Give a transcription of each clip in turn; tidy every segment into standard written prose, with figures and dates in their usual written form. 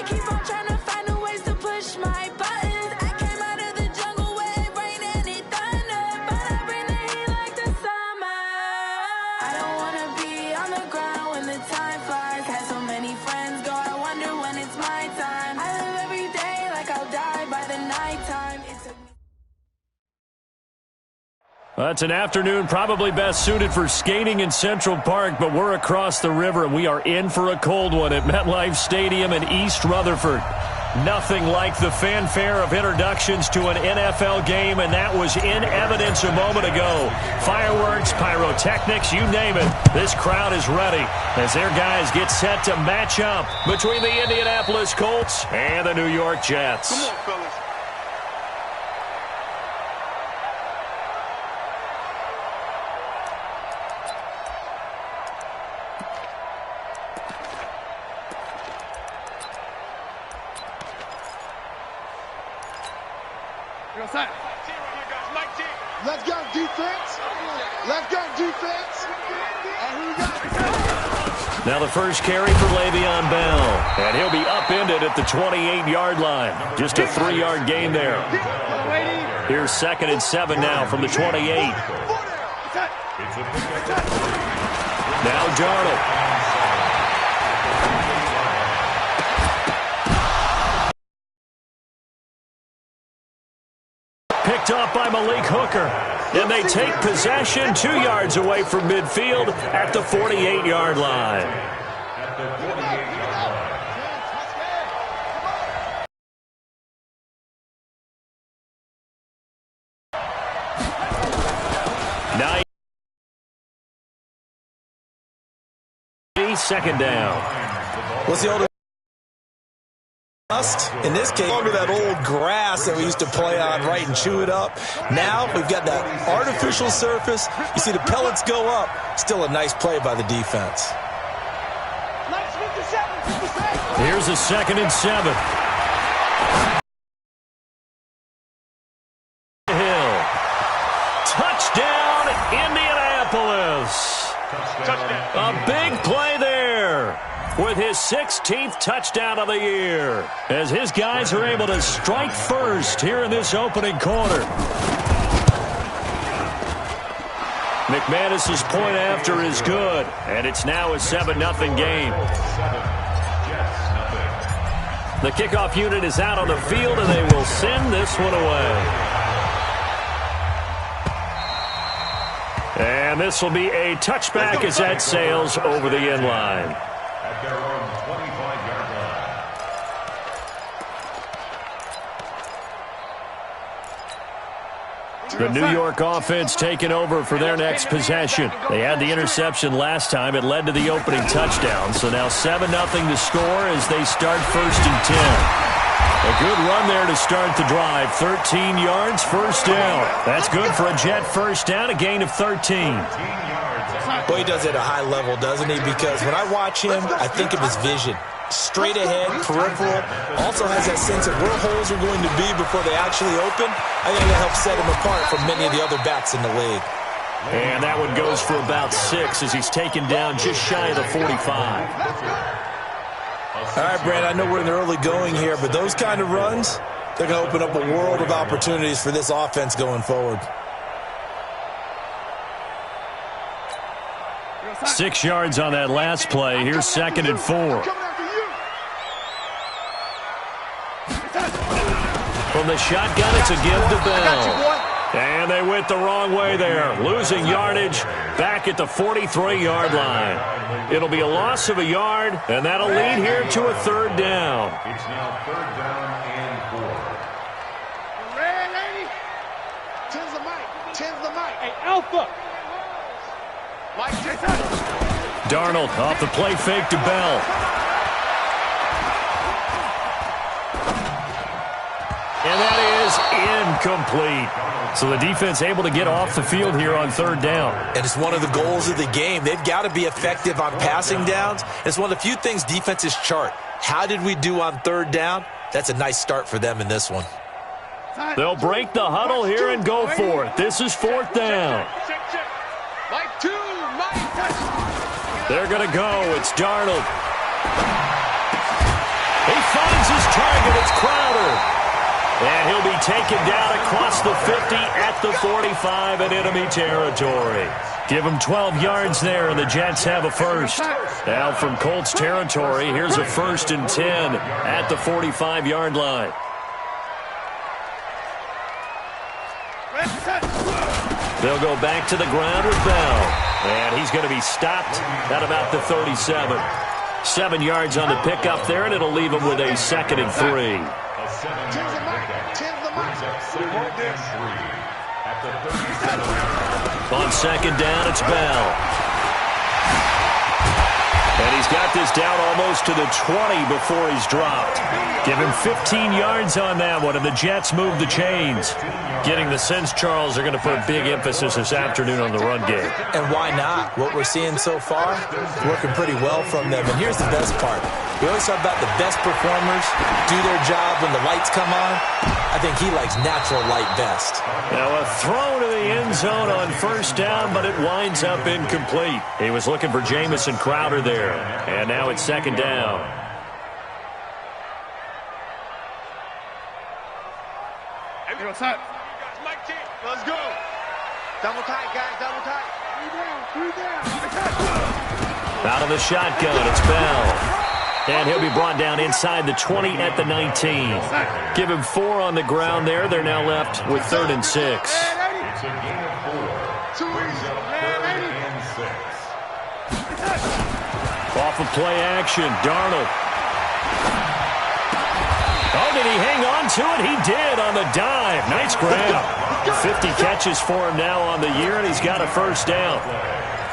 keep on trying to find new ways to push my buttons. I came out of the jungle where it rained and it thundered, but I bring the heat like the summer. I don't wanna be on the ground when the time flies. Had so many friends go, I wonder when it's my time. I live every day like I'll die by the nighttime. It's an afternoon probably best suited for skating in Central Park, but we're across the river and we are in for a cold one at MetLife Stadium in East Rutherford. Nothing like the fanfare of introductions to an NFL game, and that was in evidence a moment ago. Fireworks, pyrotechnics, you name it. This crowd is ready as their guys get set to match up between the Indianapolis Colts and the New York Jets. Come on, fellas. Let's go defense. Let's go defense. Now the first carry for Le'Veon Bell, and he'll be upended at the 28-yard line. Just a 3-yard gain there. Here's 2nd and 7 now from the 28. Now Darnold. Picked up by Malik Hooker. And they take possession 2 yards away from midfield at the 48-yard line. Second down. What's the older? In this case, longer that old grass that we used to play on, right, and chew it up. Now we've got that artificial surface. You see the pellets go up. Still a nice play by the defense. Here's a 2nd and 7. Hill. Touchdown, Indianapolis. A big play there with his 16th touchdown of the year as his guys are able to strike first here in this opening quarter. McManus's point after is good, and it's now a 7-0 game. The kickoff unit is out on the field, and they will send this one away. And this will be a touchback as that sails over the end line. At their own 25-yard line. The New York offense taking over for their next possession. They had the interception last time. It led to the opening touchdown. So now 7-0 to score as they start 1st and 10. A good run there to start the drive. 13 yards, first down. That's good for a Jet first down, a gain of 13. Well, he does it at a high level, doesn't he? Because when I watch him, I think of his vision. Straight ahead, peripheral. Also has that sense of where holes are going to be before they actually open. I think that helps set him apart from many of the other backs in the league. And that one goes for about 6 as he's taken down just shy of the 45. All right, Brad, I know we're in the early going here, but those kind of runs, they're going to open up a world of opportunities for this offense going forward. 6 yards on that last play. Here's 2nd and 4. From the shotgun, it's a give to Bell. And they went the wrong way there, losing yardage back at the 43-yard line. It'll be a loss of a yard, and that'll lead here to a 3rd down. It's now 3rd down and 4. Red lady. Tens the mic. Tens the mic. Hey, Alpha. Darnold off the play fake to Bell. And that is incomplete. So the defense able to get off the field here on 3rd down. And it's one of the goals of the game. They've got to be effective on passing downs. It's one of the few things defenses chart. How did we do on 3rd down? That's a nice start for them in this one. They'll break the huddle here and go for it. This is 4th down. They're going to go. It's Darnold. He finds it's Crowder. And he'll be taken down across the 50 at the 45 in enemy territory. Give him 12 yards there, and the Jets have a first. Now from Colts territory, here's a 1st and 10 at the 45-yard line. They'll go back to the ground with Bell. And he's going to be stopped at about the 37. 7 yards on the pickup there, and it'll leave him with a 2nd and 3. On 2nd down, it's Bell. And he's got this down almost to the 20 before he's dropped. Give him 15 yards on that one, and the Jets move the chains. Getting the sense, Charles, they're going to put big emphasis this afternoon on the run game. And why not? What we're seeing so far, working pretty well from them. And here's the best part. We always talk about the best performers do their job when the lights come on. I think he likes natural light best. Now a throw to the end zone on 1st down, but it winds up incomplete. He was looking for Jamison Crowder there. And now it's 2nd down. Let's go. Double tight, guys. Double tight. 3 down. Out of the shotgun, it's Bell. And he'll be brought down inside the 20 at the 19. Give him 4 on the ground there. They're now left with 3rd and 6. It's a gain of 4. Off of play action, Darnold. Oh, did he hang on to it? He did on the dive. Nice grab. 50 catches for him now on the year, and he's got a 1st down.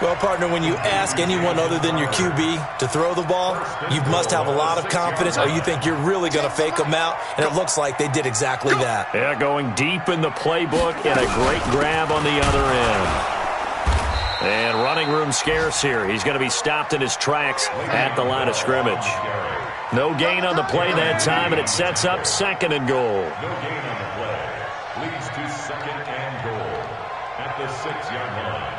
Well, partner, when you ask anyone other than your QB to throw the ball, you must have a lot of confidence, or you think you're really going to fake them out, and it looks like they did exactly that. Yeah, going deep in the playbook, and a great grab on the other end. And running room scarce here. He's going to be stopped in his tracks at the line of scrimmage. No gain on the play that time, and it sets up 2nd and goal. No gain on the play. Leads to 2nd and goal at the 6-yard line.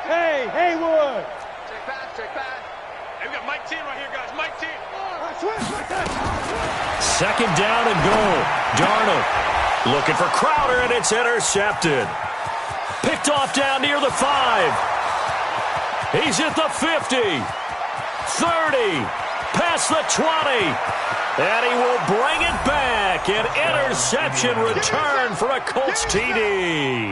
Hey, Haywood. Check pass. Hey, we got Mike 10 right here, guys. Mike 10. 2nd down and goal. Darnold looking for Crowder, and it's intercepted. Picked off down near the 5. He's at the 50. 30. Past the 20. And he will bring it back. An interception return for a Colts TD.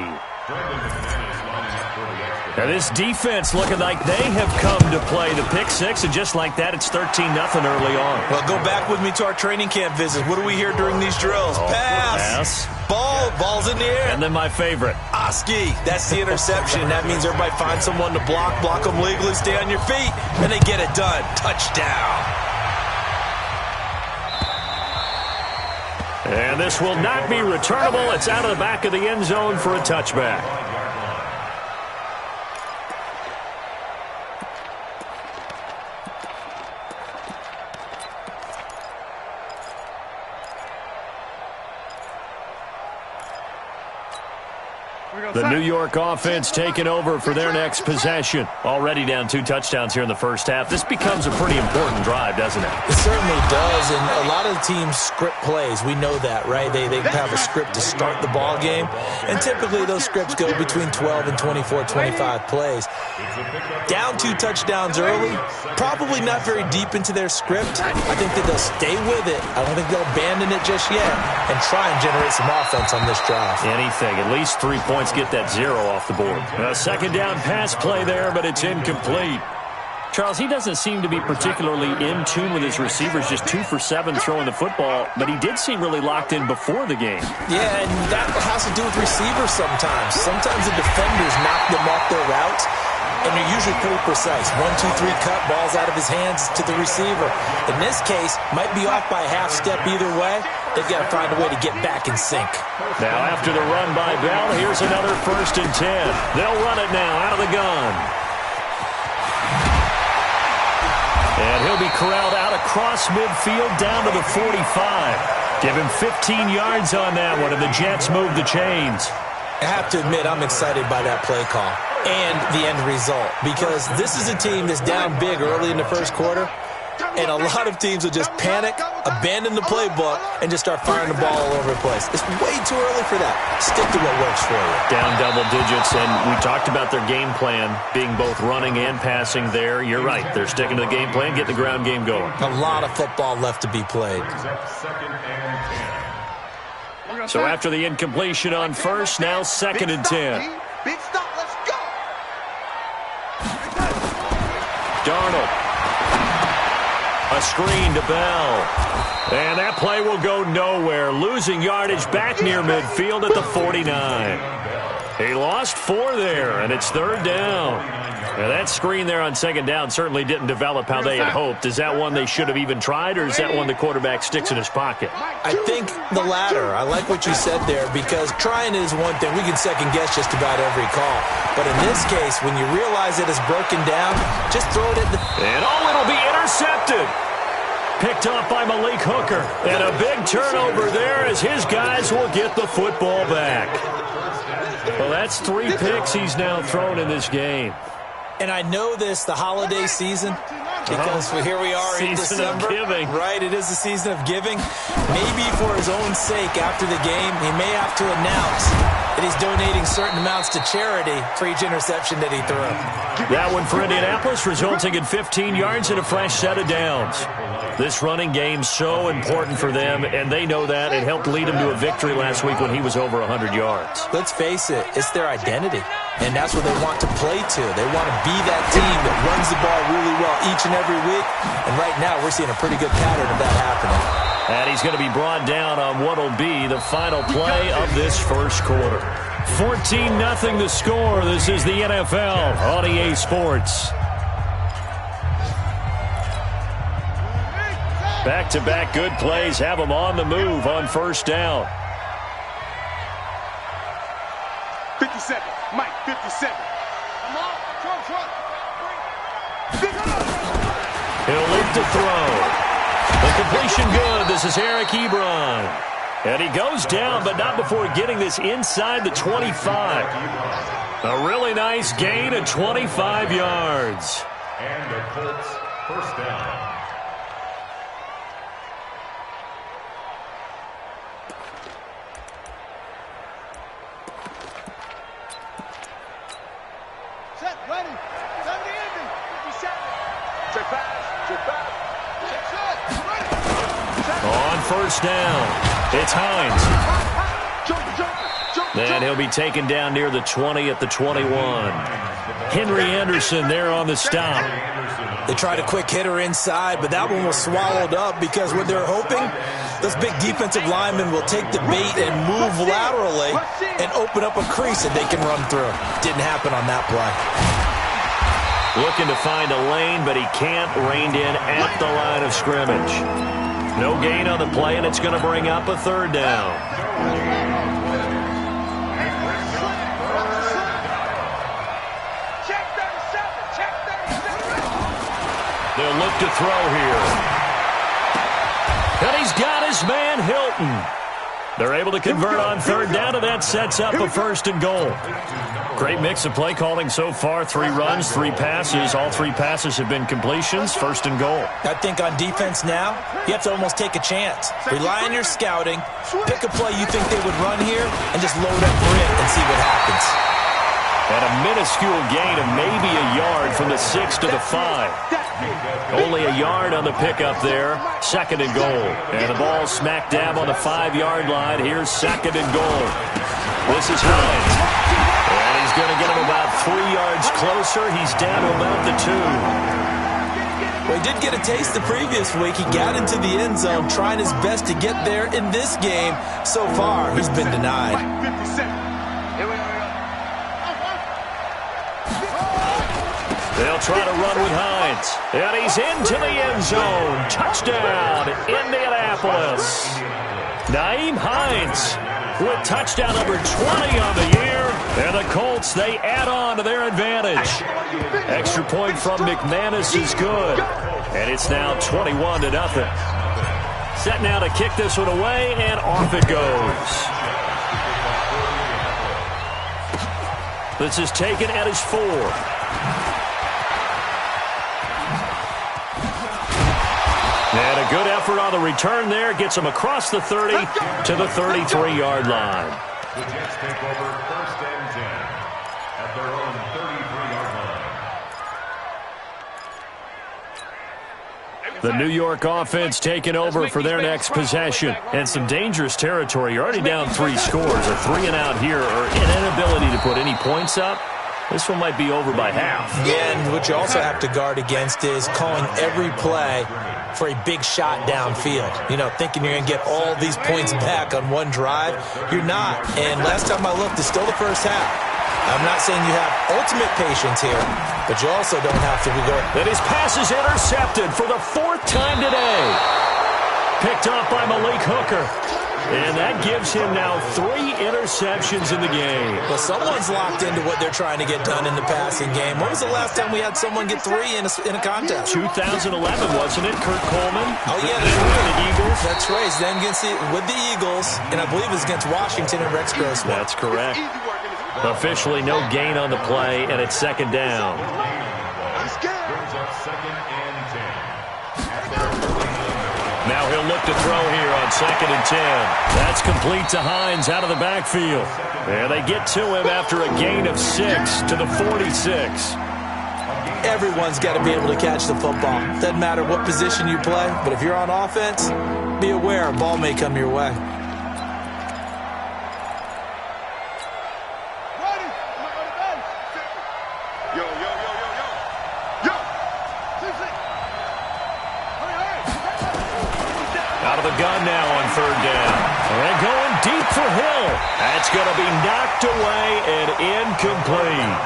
Now this defense looking like they have come to play the pick 6, and just like that, it's 13-0 early on. Well, go back with me to our training camp visit. What do we hear during these drills? Pass. Ball's in the air. And then my favorite. Oski. That's the interception. That means everybody find someone to block them legally, stay on your feet, and they get it done. Touchdown. And this will not be returnable. It's out of the back of the end zone for a touchback. The New York offense taking over for their next possession. Already down 2 touchdowns here in the first half. This becomes a pretty important drive, doesn't it? It certainly does, and a lot of the teams script plays. We know that, right? They have a script to start the ball game, and typically those scripts go between 12 and 24, 25 plays. Down 2 touchdowns early, probably not very deep into their script. I think that they'll stay with it. I don't think they'll abandon it just yet and try and generate some offense on this drive. Anything, at least 3 points, get that 0 off the board. A 2nd down pass play there, but it's incomplete. Charles, he doesn't seem to be particularly in tune with his receivers, just 2 for 7 throwing the football, but he did seem really locked in before the game. Yeah, and that has to do with receivers sometimes. Sometimes the defenders knock them off their routes, and they're usually pretty precise. 1, 2, 3 cut, balls out of his hands to the receiver. In this case, might be off by a half step either way. They've got to find a way to get back in sync. Now after the run by Bell, here's another 1st and 10. They'll run it now out of the gun. And he'll be corralled out across midfield down to the 45. Give him 15 yards on that one, and the Jets move the chains. I have to admit, I'm excited by that play call and the end result, because this is a team that's down big early in the first quarter, And a lot of teams will just panic, abandon the playbook, and just start firing the ball all over the place. It's way too early for that. Stick to what works for you. Down double digits, and we talked about their game plan being both running and passing there. You're right. They're sticking to the game plan, getting the ground game going. A lot of football left to be played. So after the incompletion on first, now 2nd and 10. Big stop, let's go! Darnold. A screen to Bell. And that play will go nowhere. Losing yardage back near midfield at the 49. He lost 4 there, and it's 3rd down. Now that screen there on 2nd down certainly didn't develop how they had hoped. Is that one they should have even tried, or is that one the quarterback sticks in his pocket? I think the latter. I like what you said there, because trying is one thing. We can second guess just about every call. But in this case, when you realize it is broken down, just throw it in the... And it'll be intercepted. Picked off by Malik Hooker. And a big turnover there as his guys will get the football back. Well, that's 3 picks he's now thrown in this game. And I know this, the holiday season, because here we are in December. Season of giving. Right, it is the season of giving. Maybe for his own sake after the game, he may have to announce that he's donating certain amounts to charity for each interception that he threw. That one for Indianapolis, resulting in 15 yards and a fresh set of downs. This running game's so important for them, and they know that. It helped lead him to a victory last week when he was over 100 yards. Let's face it, it's their identity, and that's what they want to play to. They want to be that team that runs the ball really well each and every week, and right now we're seeing a pretty good pattern of that happening. And he's going to be brought down on what will be the final play of this first quarter. 14-0 the score. This is the NFL on EA Sports. Back-to-back good plays have them on the move on first down. 57, Mike, 57. Come on, front. He'll look to throw. The completion good. This is Eric Ebron. And he goes down, but not before getting this inside the 25. A really nice gain of 25 yards. And the Colts first down. Set, ready. 70 ending. 57. Check pass. Check set. Ready. On first down, it's Hines. Then he'll be taken down near the 20 at the 21. Henry Anderson there on the stop. They tried a quick hitter inside, but that one was swallowed up because what they're hoping, those big defensive linemen will take the bait and move laterally and open up a crease that they can run through. Didn't happen on that play. Looking to find a lane, but he can't. Reined in at the line of scrimmage. No gain on the play, and it's going to bring up a 3rd down. They'll look to throw here. And he's got his man Hilton. They're able to convert on 3rd down, and that sets up a 1st and goal. Great mix of play calling so far. 3 runs, 3 passes. All 3 passes have been completions. 1st and goal. I think on defense now, you have to almost take a chance. Rely on your scouting. Pick a play you think they would run here, and just load up for it and see what happens. And a minuscule gain of maybe a yard from the 6 to the 5. Only a yard on the pickup there. 2nd and goal. And the ball smack dab on the 5-yard line. Here's 2nd and goal. This is Hines. And he's going to get him about 3 yards closer. He's down to about the 2. Well, he did get a taste the previous week. He got into the end zone, trying his best to get there in this game. So far, he's been denied. 57. They'll try to run with Hines. And he's into the end zone. Touchdown, Indianapolis. Nyheim Hines with touchdown number 20 on the year. And the Colts, they add on to their advantage. Extra point from McManus is good. And it's now 21-0. Set now to kick this one away, and off it goes. This is taken at his 4. And a good effort on the return there. Gets them across the 30 to the 33-yard line. The Jets take over 1st and 10 at their own 33-yard line. The New York offense taking over for their next possession. And some dangerous territory. You're already down 3 scores. A 3-and-out here or an inability to put any points up. This one might be over by half. Yeah, and what you also have to guard against is calling every play for a big shot downfield. You know, thinking you're going to get all these points back on one drive. You're not. And last time I looked, it's still the first half. I'm not saying you have ultimate patience here, but you also don't have to be going. And his pass is intercepted for the 4th time today. Picked off by Malik Hooker. And that gives him now 3 interceptions in the game. Well, someone's locked into what they're trying to get done in the passing game. When was the last time we had someone get 3 in a contest? 2011, wasn't it? Kurt Coleman. Oh, yeah, that's right. The Eagles. That's right. He's then with the Eagles, and I believe it was against Washington and Rex Grossman. That's correct. Officially no gain on the play, and it's 2nd down. Brings up 2nd and 10. Now he'll look to throw here on 2nd and 10. That's complete to Hines out of the backfield. And they get to him after a gain of 6 to the 46. Everyone's got to be able to catch the football. Doesn't matter what position you play, but if you're on offense, be aware a ball may come your way. Gun now on 3rd down. And going deep for Hill. That's going to be knocked away and incomplete.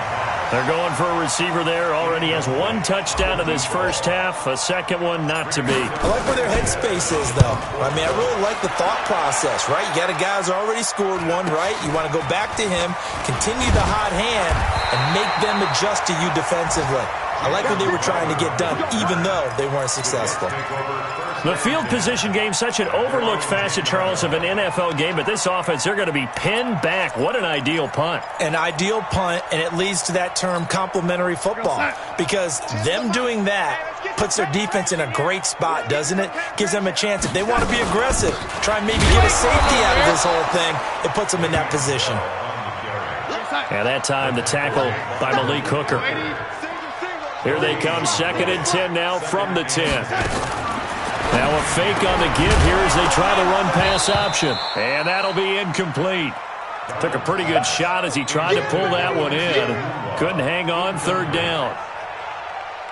They're going for a receiver there. Already has 1 touchdown in this first half. A second one not to be. I like where their headspace is, though. I mean, I really like the thought process, right? You got a guy who's already scored 1, right? You want to go back to him, continue the hot hand, and make them adjust to you defensively. I like what they were trying to get done, even though they weren't successful. The field position game, such an overlooked facet, Charles, of an NFL game, but this offense, they're going to be pinned back. What an ideal punt. An ideal punt, and it leads to that term complementary football, because them doing that puts their defense in a great spot, doesn't it? Gives them a chance. If they want to be aggressive, try and maybe get a safety out of this whole thing, it puts them in that position. And that time, the tackle by Malik Hooker. Here they come, 2nd and 10 now from the 10. Now a fake on the give here as they try the run-pass option. And that'll be incomplete. Took a pretty good shot as he tried to pull that one in. Couldn't hang on, 3rd down.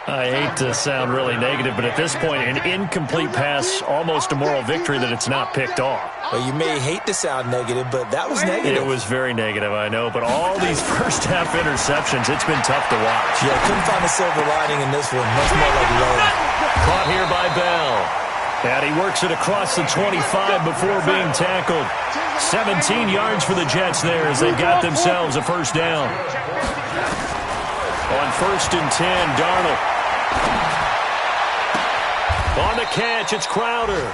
I hate to sound really negative, but at this point, an incomplete pass, almost a moral victory that it's not picked off. Well, you may hate to sound negative, but that was negative. It was very negative, I know, but all these first-half interceptions, it's been tough to watch. Yeah, couldn't find a silver lining in this one. Much more like low. Caught here by Bell. And he works it across the 25 before being tackled. 17 yards for the Jets there as they've got themselves a 1st down. On 1st and 10, Darnold. On the catch, it's Crowder.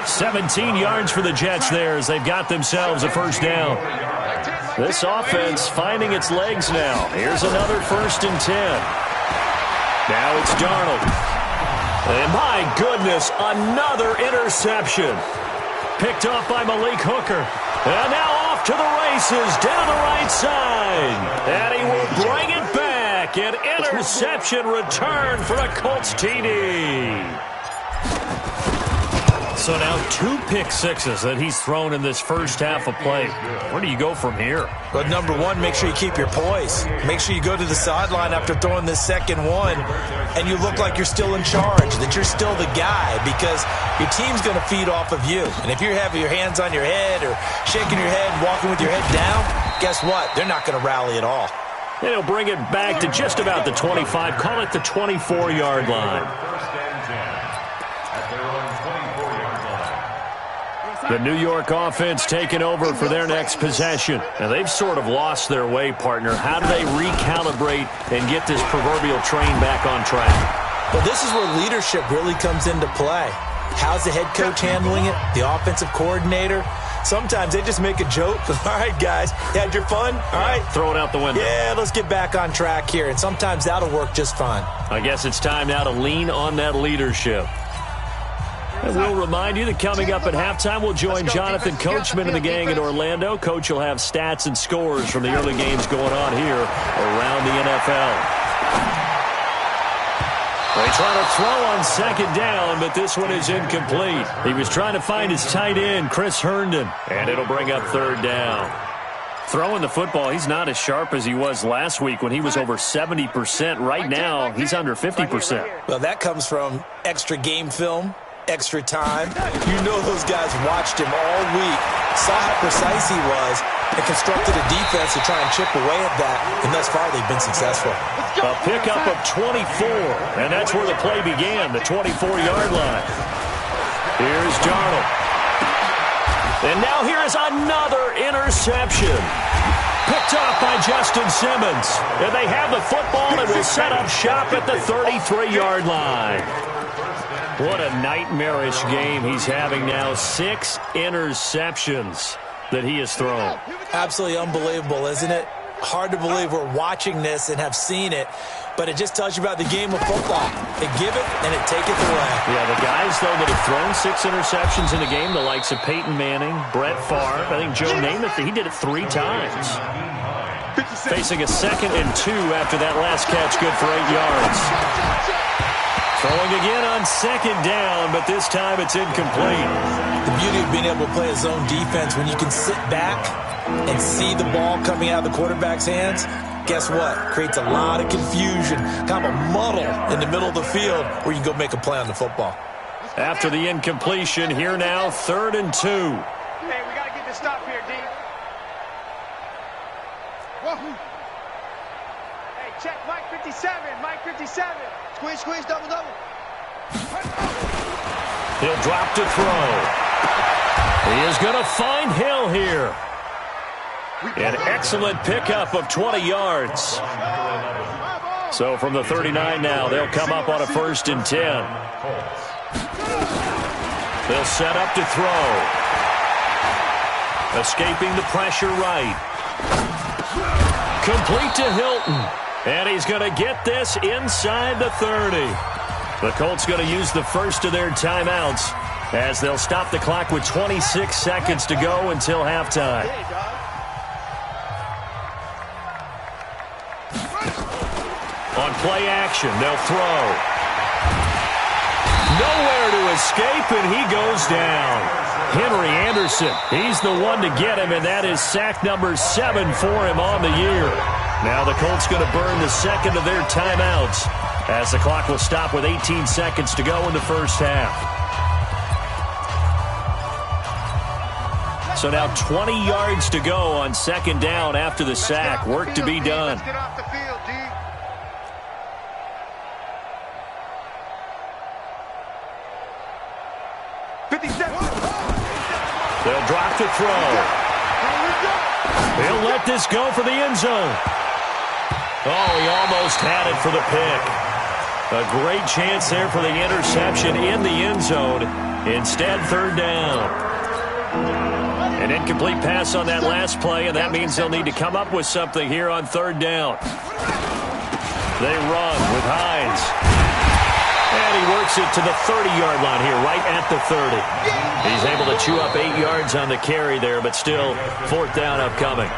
17 yards for the Jets there as they've got themselves a 1st down. This offense finding its legs now. Here's another 1st and 10. Now it's Darnold. And my goodness, another interception. Picked off by Malik Hooker. And now off to the races down the right side. And he will bring it back. An interception return for a Colts TD. So now 2 pick-sixes that he's thrown in this first half of play. Where do you go from here? But number 1, make sure you keep your poise. Make sure you go to the sideline after throwing this second one, and you look like you're still in charge, that you're still the guy, because your team's going to feed off of you. And if you're having your hands on your head or shaking your head, walking with your head down, guess what? They're not going to rally at all. And he'll bring it back to just about the 25, call it the 24-yard line. The New York offense taking over for their next possession. Now, they've sort of lost their way, partner. How do they recalibrate and get this proverbial train back on track? Well, this is where leadership really comes into play. How's the head coach handling it? The offensive coordinator? Sometimes they just make a joke. All right, guys, you had your fun? All right. Throw it out the window. Yeah, let's get back on track here. And sometimes that'll work just fine. I guess it's time now to lean on that leadership. And we'll remind you that coming up at halftime, we'll join Jonathan Coachman and the gang in Orlando. Coach will have stats and scores from the early games going on here around the NFL. They try to throw on second down, but this one is incomplete. He was trying to find his tight end, Chris Herndon, and it'll bring up third down. Throwing the football, he's not as sharp as he was last week when he was over 70%. Right now, he's under 50%. Well, that comes from extra game film, extra time. You know those guys watched him all week, saw how precise he was, and constructed a defense to try and chip away at that, and thus far they've been successful. A pickup of 24, and that's where the play began, the 24-yard line. Here's Darnold. And now here is another interception. Picked off by Justin Simmons. And they have the football and will set up shop at the 33-yard line. What a nightmarish game he's having now. 6 interceptions that he has thrown. Absolutely unbelievable, isn't it? Hard to believe we're watching this and have seen it, but it just tells you about the game of football. They give it and it taketh away. Yeah, the guys, though, that have thrown 6 interceptions in the game, the likes of Peyton Manning, Brett Favre, I think Joe Namath, he did it 3 times. Facing a 2nd and 2 after that last catch, good for 8 yards. Throwing again on second down, but this time it's incomplete. The beauty of being able to play a zone defense when you can sit back and see the ball coming out of the quarterback's hands, guess what? Creates a lot of confusion, kind of a muddle in the middle of the field where you can go make a play on the football. After the incompletion, here now, 3rd and 2. Hey, we got to get the stop here, D. Wahoo. Hey, check Mike 57, Mike 57. Squeeze, double. He'll drop to throw. He is going to find Hill here. An excellent pickup of 20 yards. So from the 39 now, they'll come up on a 1st and 10. They'll set up to throw. Escaping the pressure right. Complete to Hilton. And he's going to get this inside the 30. The Colts going to use the first of their timeouts as they'll stop the clock with 26 seconds to go until halftime. On play action, they'll throw. Nowhere to escape, and he goes down. Henry Anderson, he's the one to get him, and that is sack number 7 for him on the year. Now the Colts going to burn the second of their timeouts as the clock will stop with 18 seconds to go in the first half. So now 20 yards to go on second down after the sack. Work to be done. Let's get off the field, D. They'll drop to throw. He'll let this go for the end zone. Oh, he almost had it for the pick. A great chance there for the interception in the end zone. Instead, 3rd down. An incomplete pass on that last play, and that means they'll need to come up with something here on 3rd down. They run with Hines. And he works it to the 30-yard line here, right at the 30. He's able to chew up 8 yards on the carry there, but still 4th down upcoming.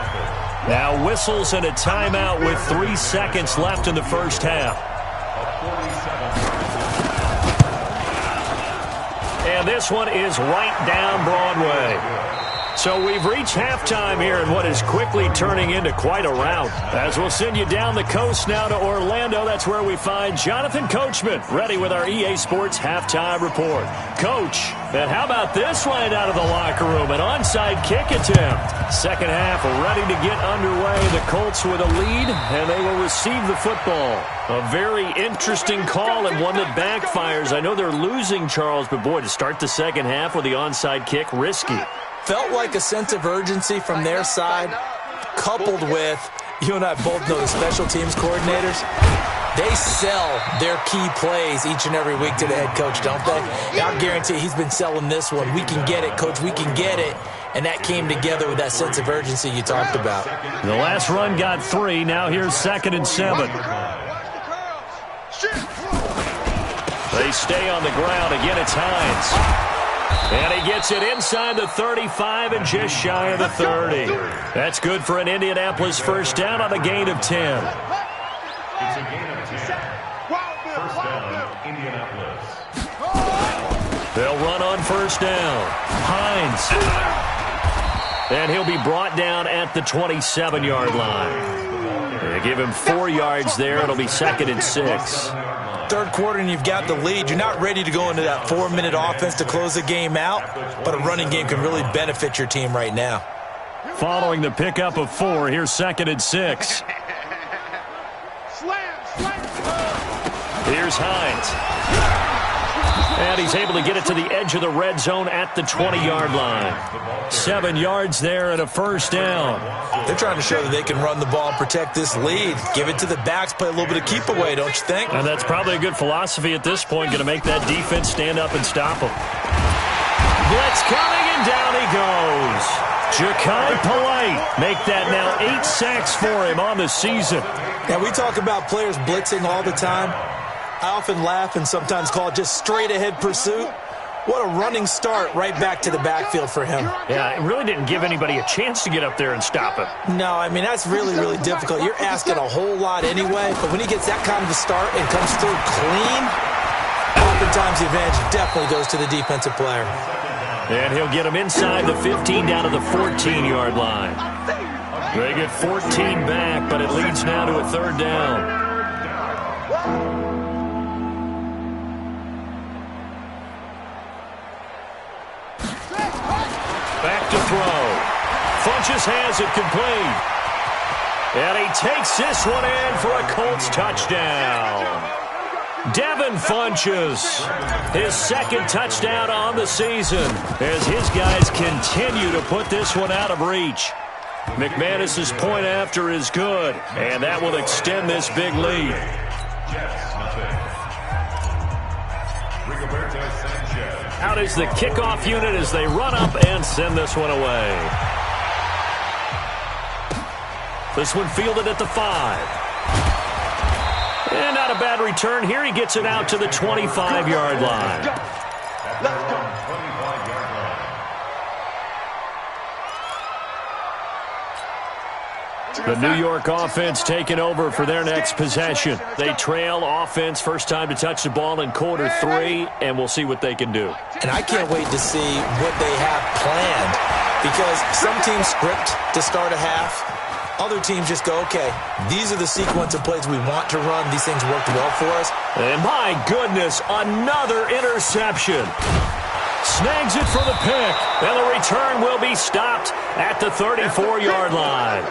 Now whistles and a timeout with 3 seconds left in the first half. And this one is right down Broadway. So we've reached halftime here in what is quickly turning into quite a rout. As we'll send you down the coast now to Orlando, that's where we find Jonathan Coachman, ready with our EA Sports Halftime Report. Coach, and how about this right out of the locker room? An onside kick attempt. Second half ready to get underway. The Colts with a lead, and they will receive the football. A very interesting call and one that backfires. I know they're losing, Charles, but boy, to start the second half with the onside kick, risky. Felt like a sense of urgency from their side, coupled with, you and I both know the special teams coordinators, they sell their key plays each and every week to the head coach, don't they? I guarantee he's been selling this one. We can get it, coach, we can get it. And that came together with that sense of urgency you talked about. The last run got 3. Now here's 2nd and 7. They they stay on the ground. Again, it's Hines. And he gets it inside the 35 and just shy of the 30. That's good for an Indianapolis first down on a gain of 10. It's a gain of 10. First down, Indianapolis. They'll run on first down. Hines. And he'll be brought down at the 27-yard line. They give him 4 yards there. It'll be 2nd and 6. Third quarter and you've got the lead. You're not ready to go into that 4-minute offense to close the game out, but a running game can really benefit your team right now. Following the pickup of 4, here's 2nd and 6. Here's Hines. And he's able to get it to the edge of the red zone at the 20-yard line. 7 yards there and a first down. They're trying to show that they can run the ball and protect this lead. Give it to the backs, play a little bit of keep away, don't you think? And that's probably a good philosophy at this point, going to make that defense stand up and stop them. Blitz coming, and down he goes. Ja'Kai Polite make that now 8 sacks for him on the season. Now, we talk about players blitzing all the time. I often laugh and sometimes call it just straight-ahead pursuit. What a running start right back to the backfield for him. Yeah, it really didn't give anybody a chance to get up there and stop him. No, I mean, that's really, really difficult. You're asking a whole lot anyway, but when he gets that kind of a start and comes through clean, oftentimes the advantage definitely goes to the defensive player. And he'll get him inside the 15 down to the 14-yard line. They get 14 back, but it leads now to a 3rd down. Back to throw. Funches has it complete. And he takes this one in for a Colts touchdown. Devin Funches, his 2nd touchdown on the season as his guys continue to put this one out of reach. McManus's point after is good, and that will extend this big lead. Out is the kickoff unit as they run up and send this one away. This one fielded at the 5. And not a bad return here. He gets it out to the 25-yard line. Let's go. The New York offense taking over for their next possession. They trail offense, first time to touch the ball in quarter 3, and we'll see what they can do. And I can't wait to see what they have planned, because some teams script to start a half. Other teams just go, okay, these are the sequence of plays we want to run. These things worked well for us. And my goodness, another interception. Snags it for the pick, and the return will be stopped at the 34-yard line.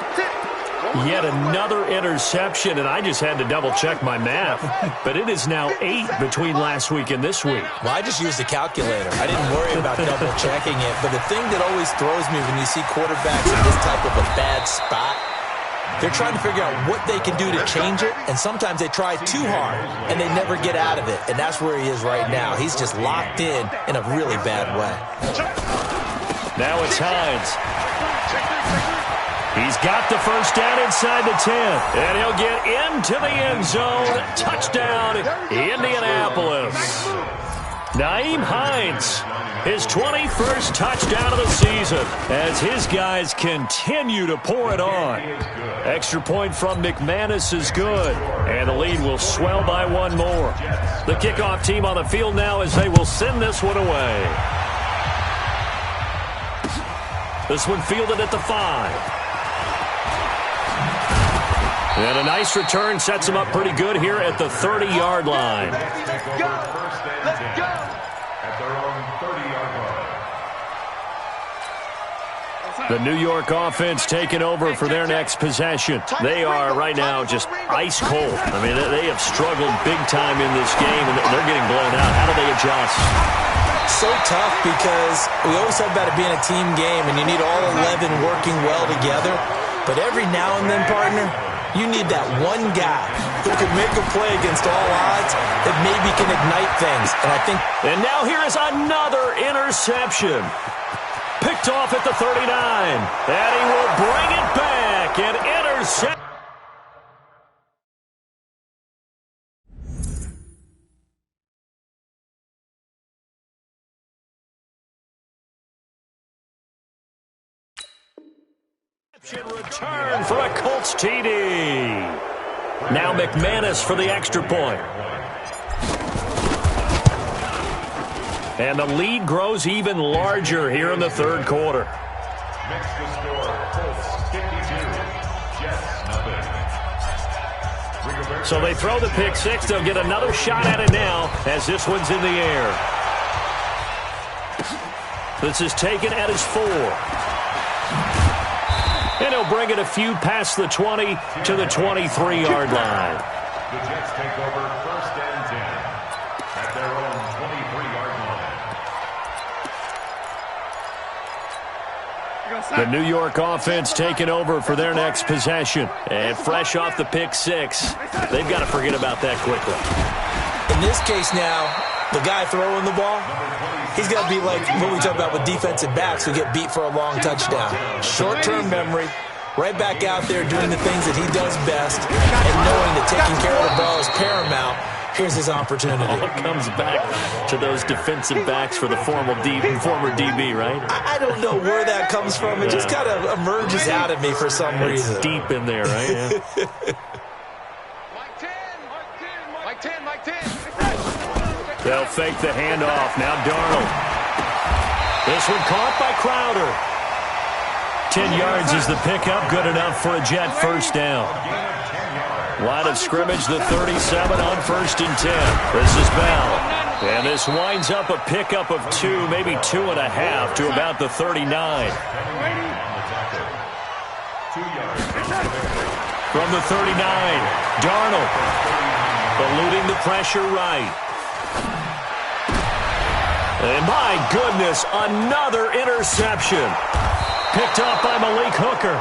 Yet another interception, and I just had to double-check my math. But it is now 8 between last week and this week. Well, I just used a calculator. I didn't worry about double-checking it. But the thing that always throws me when you see quarterbacks in this type of a bad spot, they're trying to figure out what they can do to change it, and sometimes they try too hard, and they never get out of it. And that's where he is right now. He's just locked in a really bad way. Now it's Hines. He's got the first down inside the 10, and he'll get into the end zone. Touchdown, Indianapolis. Nyheim Hines, his 21st touchdown of the season, as his guys continue to pour it on. Extra point from McManus is good, and the lead will swell by 1 more. The kickoff team on the field now as they will send this one away. This one fielded at the 5. And a nice return sets him up pretty good here at the 30-yard line. Let's go. At their own 30-yard line. The New York offense taking over for their next possession. They are right now just ice cold. I mean, they have struggled big time in this game, and they're getting blown out. How do they adjust? So tough, because we always talk about it being a team game, and you need all 11 working well together. But every now and then, partner, you need that one guy who can make a play against all odds that maybe can ignite things. And now here is another interception. Picked off at the 39. And he will bring it back and intercept. Return for a Colts TD. Now McManus for the extra point. And the lead grows even larger here in the third quarter. Next to score, Colts 52, Jets nothing. So they throw the pick six. They'll get another shot at it now as this one's in the air. This is taken at his 4. And he'll bring it a few past the 20 to the 23-yard line. The Jets take over 1st and 10 at their own 23-yard line. The New York offense taking over for their next possession. And fresh off the pick six, they've got to forget about that quickly. In this case now, the guy throwing the ball, he's got to be like what we talk about with defensive backs who get beat for a long touchdown. Short-term memory, right back out there doing the things that he does best, and knowing that taking care of the ball is paramount. Here's his opportunity. All comes back to those defensive backs for the former DB, right? I don't know where that comes from. It just kind of emerges out of me for some reason. It's deep in there, right? Yeah. Mike 10. They'll fake the handoff. Now Darnold. This one caught by Crowder. 10 yards is the pickup. Good enough for a Jet first down. Line of scrimmage, the 37 on 1st and 10. This is Bell. And this winds up a pickup of 2, maybe 2.5 to about the 39. From the 39, Darnold. Eluding the pressure right. And my goodness, another interception. Picked off by Malik Hooker.